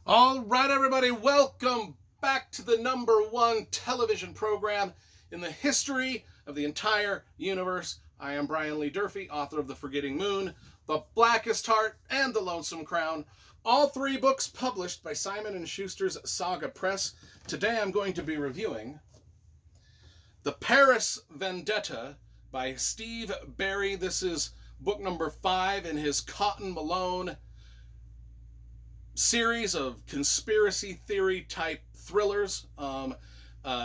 All right, everybody, welcome back to the #1 television program in the history of the entire universe. I am Brian LeeDurfee, author of The Forgetting Moon, The Blackest Heart, and The Lonesome Crown, all three books published by Simon & Schuster's Saga Press. Today I'm going to be reviewing The Paris Vendetta by Steve Berry. This is book number 5 in his Cotton Malone series of conspiracy theory type thrillers.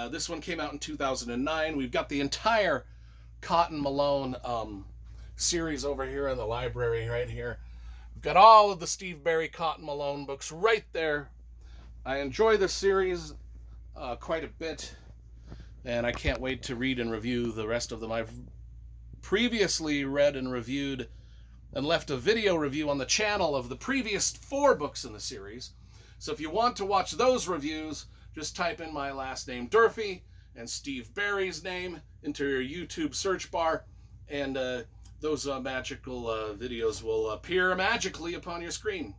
This one came out in 2009. We've got the entire Cotton Malone series over here in the library right here. We've got all of the Steve Berry Cotton Malone books right there. I enjoy this series quite a bit, and I can't wait to read and review the rest of them. I've previously read and reviewed and left a video review on the channel of the previous 4 books in the series. So if you want to watch those reviews, just type in my last name, Durfee, and Steve Berry's name into your YouTube search bar, and those magical videos will appear magically upon your screen.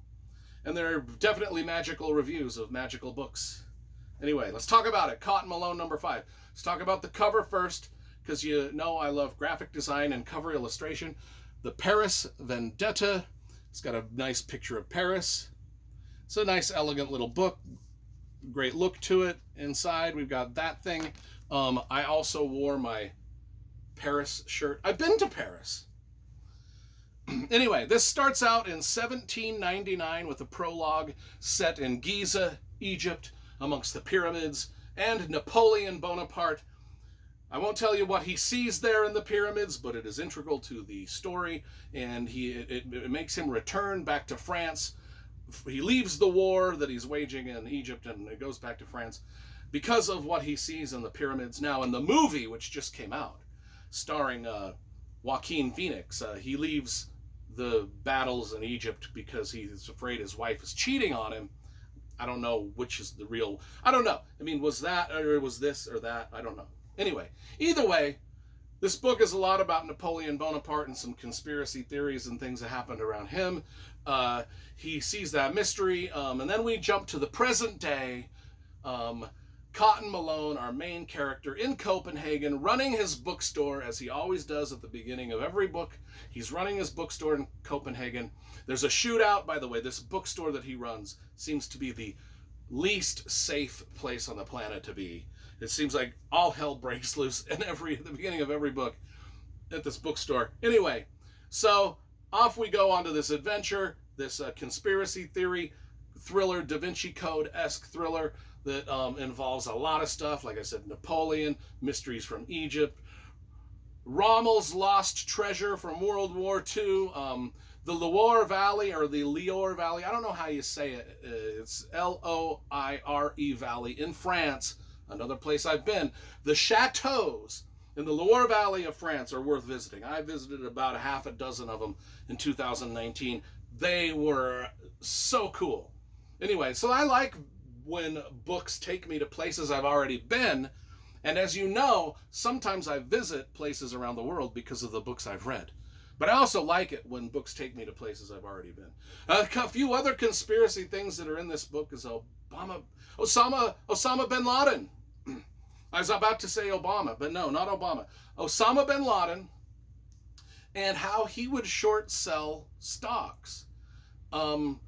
And they're definitely magical reviews of magical books. Anyway, let's talk about it. Cotton Malone number 5. Let's talk about the cover first, because you know I love graphic design and cover illustration. The Paris Vendetta. It's got a nice picture of Paris. It's a nice, elegant little book. Great look to it. Inside, we've got that thing. I also wore my Paris shirt. I've been to Paris. Anyway, this starts out in 1799 with a prologue set in Giza, Egypt, amongst the pyramids, and Napoleon Bonaparte. I won't tell you what he sees there in the pyramids, but it is integral to the story, and it makes him return back to France. He leaves the war that he's waging in Egypt and it goes back to France because of what he sees in the pyramids. Now, in the movie, which just came out, starring Joaquin Phoenix, he leaves the battles in Egypt because he's afraid his wife is cheating on him. I don't know which is the real... I don't know. I mean, was that or was this or that? I don't know. Anyway, either way, this book is a lot about Napoleon Bonaparte and some conspiracy theories and things that happened around him. He sees that mystery, and then we jump to the present day. Cotton Malone, our main character, in Copenhagen, running his bookstore, as he always does at the beginning of every book. He's running his bookstore in Copenhagen. There's a shootout. By the way, this bookstore that he runs seems to be the least safe place on the planet to be. It seems like all hell breaks loose at the beginning of every book at this bookstore. Anyway, so off we go onto this adventure, this conspiracy theory thriller, Da Vinci Code-esque thriller that involves a lot of stuff. Like I said, Napoleon, mysteries from Egypt, Rommel's lost treasure from World War II, the Loire Valley, or the Loire Valley. I don't know how you say it. It's Loire Valley in France. Another place I've been. The chateaus in the Loire Valley of France are worth visiting. I visited about a half a dozen of them in 2019. They were so cool. Anyway, so I like when books take me to places I've already been. And as you know, sometimes I visit places around the world because of the books I've read. But I also like it when books take me to places I've already been. A few other conspiracy things that are in this book is Osama bin Laden. I was about to say Obama, but no, not Obama. Osama bin Laden, and how he would short sell stocks. And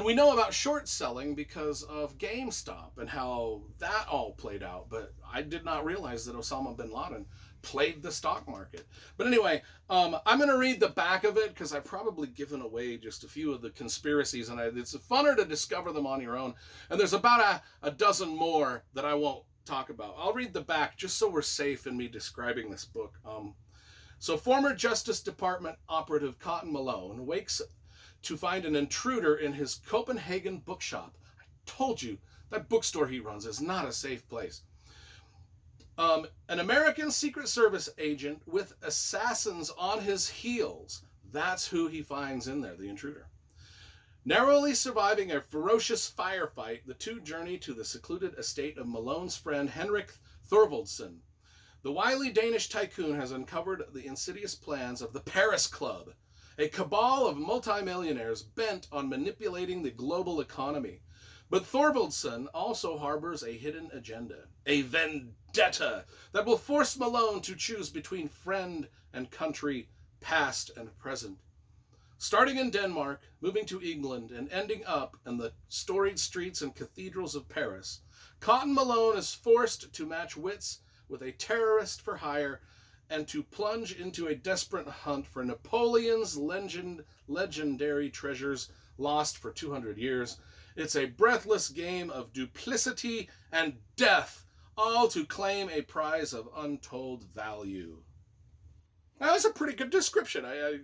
we know about short selling because of GameStop and how that all played out. But I did not realize that Osama bin Laden played the stock market. But anyway, I'm going to read the back of it because I've probably given away just a few of the conspiracies, and it's funner to discover them on your own. And there's about a dozen more that I won't talk about. I'll read the back just so we're safe in me describing this book. So former Justice Department operative Cotton Malone wakes to find an intruder in his Copenhagen bookshop. I told you, that bookstore he runs is not a safe place. An American Secret Service agent with assassins on his heels. That's who he finds in there, the intruder. Narrowly surviving a ferocious firefight, the two journey to the secluded estate of Malone's friend Henrik Thorvaldsen. The wily Danish tycoon has uncovered the insidious plans of the Paris Club, a cabal of multimillionaires bent on manipulating the global economy. But Thorvaldsen also harbors a hidden agenda, a vendetta that will force Malone to choose between friend and country, past and present. Starting in Denmark, moving to England, and ending up in the storied streets and cathedrals of Paris, Cotton Malone is forced to match wits with a terrorist for hire and to plunge into a desperate hunt for Napoleon's legendary treasures lost for 200 years. It's a breathless game of duplicity and death, all to claim a prize of untold value. Now, that's a pretty good description. I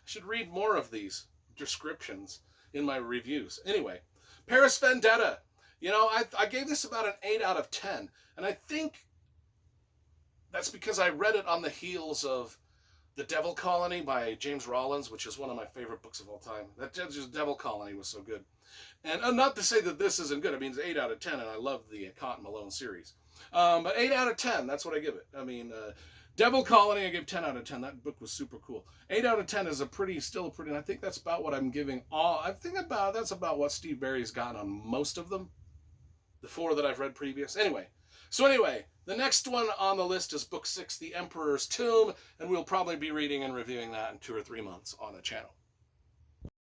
should read more of these descriptions in my reviews. Anyway, Paris Vendetta. I gave this about an 8 out of 10. And I think that's because I read it on the heels of The Devil Colony by James Rollins, which is one of my favorite books of all time. That just Devil Colony was so good. And not to say that this isn't good. I mean, it's 8 out of 10, and I love the Cotton Malone series. But 8 out of 10, that's what I give it. I mean, Devil Colony, I gave 10 out of 10. That book was super cool. 8 out of 10 is still a pretty, and I think that's about what I'm giving that's about what Steve Berry's gotten on most of them. The 4 that I've read previous. Anyway, the next one on the list is book 6, The Emperor's Tomb, and we'll probably be reading and reviewing that in 2 or 3 months on the channel.